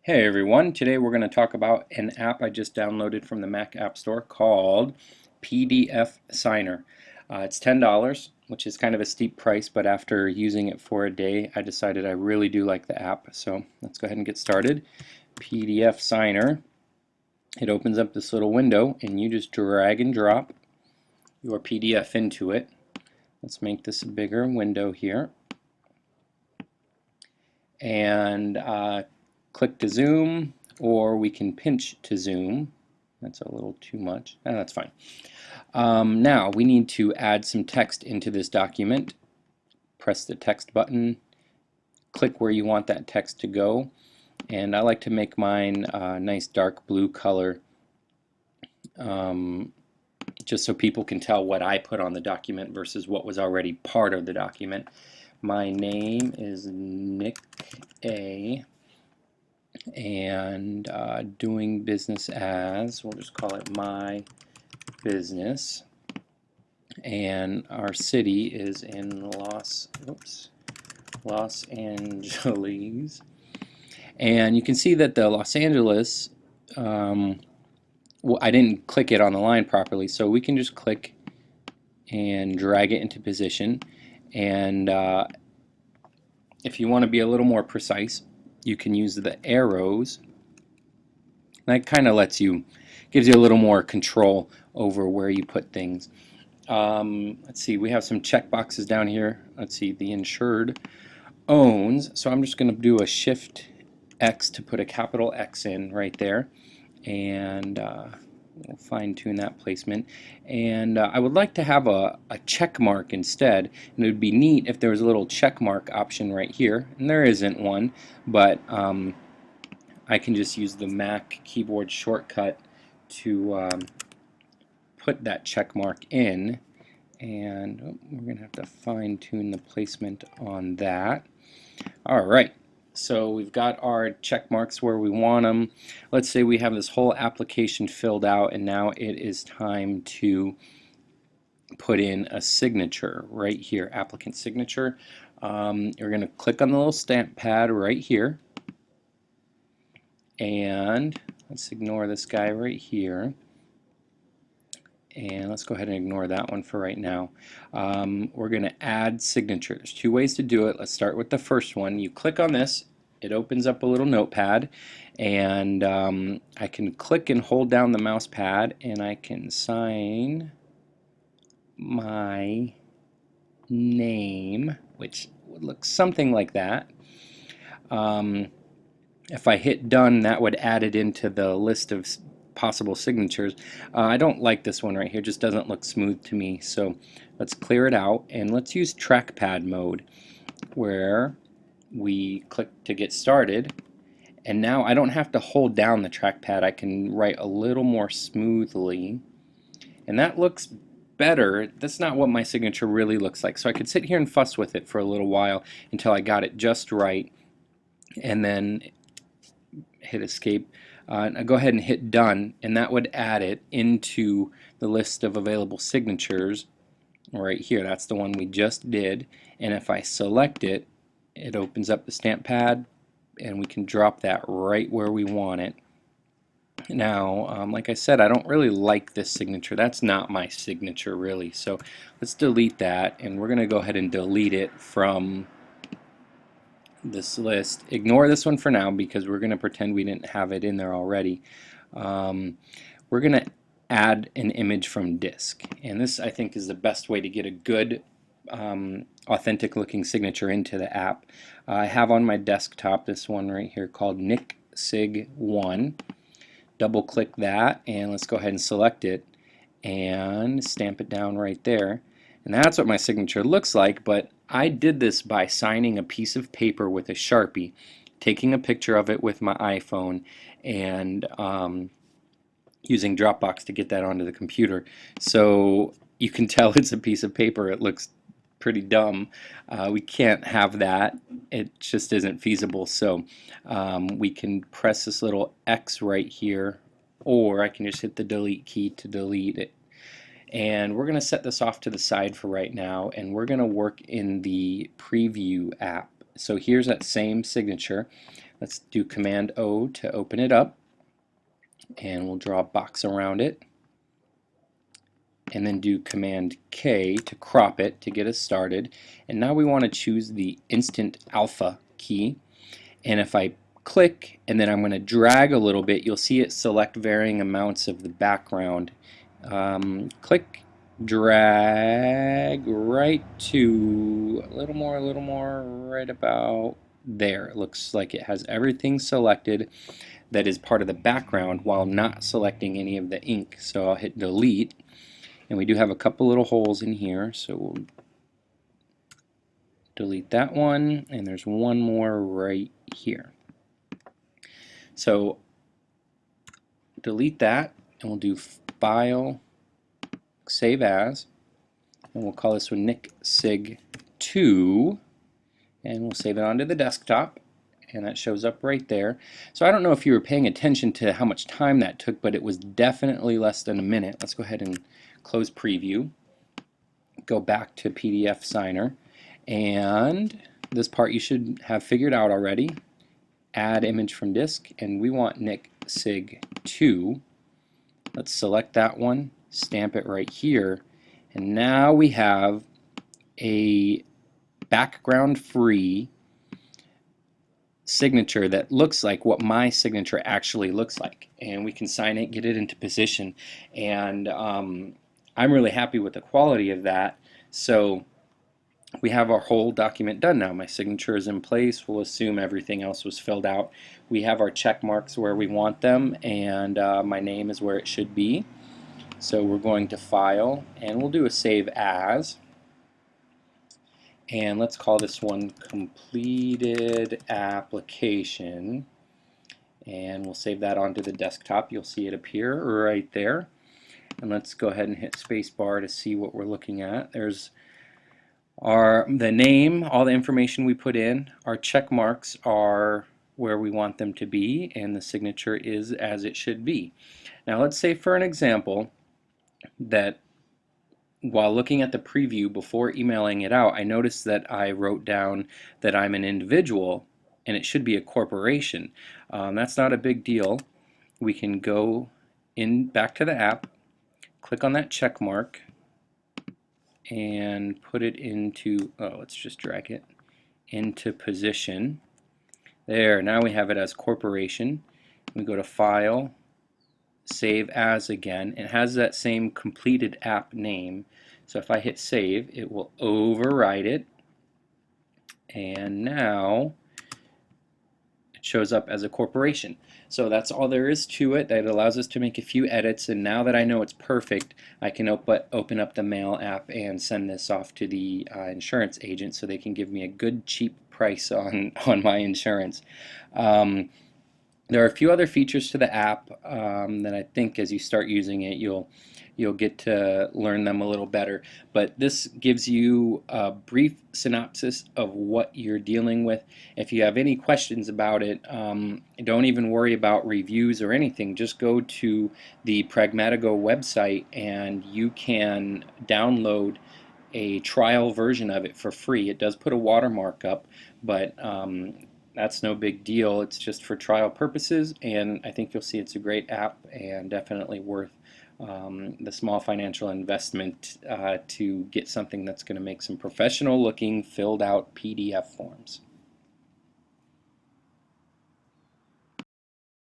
Hey everyone, today we're going to talk about an app I just downloaded from the Mac App Store called PDFSigner. It's $10, which is kind of a steep price, but after using it for a day, I decided I really do like the app. So let's go ahead and get started. PDFSigner. It opens up this little window and you just drag and drop your PDF into it. Let's make this a bigger window here. And click to zoom, or we can pinch to zoom. That's a little too much. That's fine. Now we need to add some text into this document. Press the text button, click where you want that text to go, and I like to make mine a nice dark blue color, just so people can tell what I put on the document versus what was already part of the document. My name is Nick A. and doing business as, we'll just call it my business, and our city is in Los Angeles, and you can see that the Los Angeles, well, I didn't click it on the line properly, so we can just click and drag it into position. And if you want to be a little more precise, you can use the arrows. That kind of gives you a little more control over where you put things. Let's see, we have some check boxes down here. Let's see, the insured owns, so I'm just going to do a Shift X to put a capital X in right there, and we'll fine tune that placement. And I would like to have a check mark instead, and it would be neat if there was a little check mark option right here, and there isn't one, but I can just use the Mac keyboard shortcut to put that check mark in, and we're going to have to fine tune the placement on that. Alright, so we've got our check marks where we want them. Let's say we have this whole application filled out, and now it is time to put in a signature right here, applicant signature. You're going to click on the little stamp pad right here, and let's ignore this guy right here, and let's go ahead and ignore that one for right now. We're going to add signature. There's two ways to do it. Let's start with the first one. You click on this, it opens up a little notepad, and I can click and hold down the mouse pad, and I can sign my name, which would look something like that. If I hit done, that would add it into the list of possible signatures. I don't like this one right here, it just doesn't look smooth to me, so let's clear it out, and let's use trackpad mode, where we click to get started, and now I don't have to hold down the trackpad. I can write a little more smoothly, and that looks better. That's not what my signature really looks like, so I could sit here and fuss with it for a little while until I got it just right, and then hit escape. Go ahead and hit done, and that would add it into the list of available signatures right here. That's the one we just did, and if I select it, it opens up the stamp pad, and we can drop that right where we want it. Now, like I said, I don't really like this signature. That's not my signature really, so let's delete that, and we're going to go ahead and delete it from this list. Ignore this one for now because we're going to pretend we didn't have it in there already. We're going to add an image from disk, and this I think is the best way to get a good authentic looking signature into the app. I have on my desktop this one right here called NickSig1. Double click that, and let's go ahead and select it and stamp it down right there, and that's what my signature looks like. But I did this by signing a piece of paper with a Sharpie, taking a picture of it with my iPhone, and using Dropbox to get that onto the computer. So you can tell it's a piece of paper. It looks pretty dumb. We can't have that. It just isn't feasible. So we can press this little X right here, or I can just hit the delete key to delete it. And we're going to set this off to the side for right now, and we're going to work in the preview app. So here's that same signature. Let's do Command O to open it up, and we'll draw a box around it, and then do Command K to crop it to get us started. And now we want to choose the Instant Alpha key, and if I click and then I'm going to drag a little bit, you'll see it select varying amounts of the background. Click, drag right to a little more, right about there. It looks like it has everything selected that is part of the background while not selecting any of the ink. So I'll hit delete, and we do have a couple little holes in here, so we'll delete that one, and there's one more right here. So delete that, and we'll do File, Save As, and we'll call this one NicSig2, and we'll save it onto the desktop, and that shows up right there. So I don't know if you were paying attention to how much time that took, but it was definitely less than a minute. Let's go ahead and close Preview, go back to PDFSigner, and this part you should have figured out already. Add image from disk, and we want NicSig2. Let's select that one, stamp it right here, and now we have a background free signature that looks like what my signature actually looks like, and we can sign it, get it into position, and I'm really happy with the quality of that. So we have our whole document done now. My signature is in place. We'll assume everything else was filled out. We have our check marks where we want them, and my name is where it should be. So we're going to File, and we'll do a Save As, and let's call this one Completed Application, and we'll save that onto the desktop. You'll see it appear right there, and let's go ahead and hit spacebar to see what we're looking at. There's the name, all the information we put in. Our check marks are where we want them to be, and the signature is as it should be. Now let's say for an example that while looking at the preview before emailing it out, I noticed that I wrote down that I'm an individual and it should be a corporation. That's not a big deal. We can go back to the app, click on that check mark, and put it into, let's just drag it into position. There, now we have it as corporation. We go to File, Save As again. It has that same completed app name. So if I hit save, it will override it, and now it shows up as a corporation. So that's all there is to it. That allows us to make a few edits, and now that I know it's perfect, I can open up the Mail app and send this off to the insurance agent so they can give me a good cheap price on my insurance. There are a few other features to the app that I think as you start using it you'll get to learn them a little better, but this gives you a brief synopsis of what you're dealing with. If you have any questions about it, don't even worry about reviews or anything. Just go to the Pragmatico website and you can download a trial version of it for free. It does put a watermark up, but that's no big deal. It's just for trial purposes, and I think you'll see it's a great app and definitely worth the small financial investment to get something that's going to make some professional looking filled out PDF forms.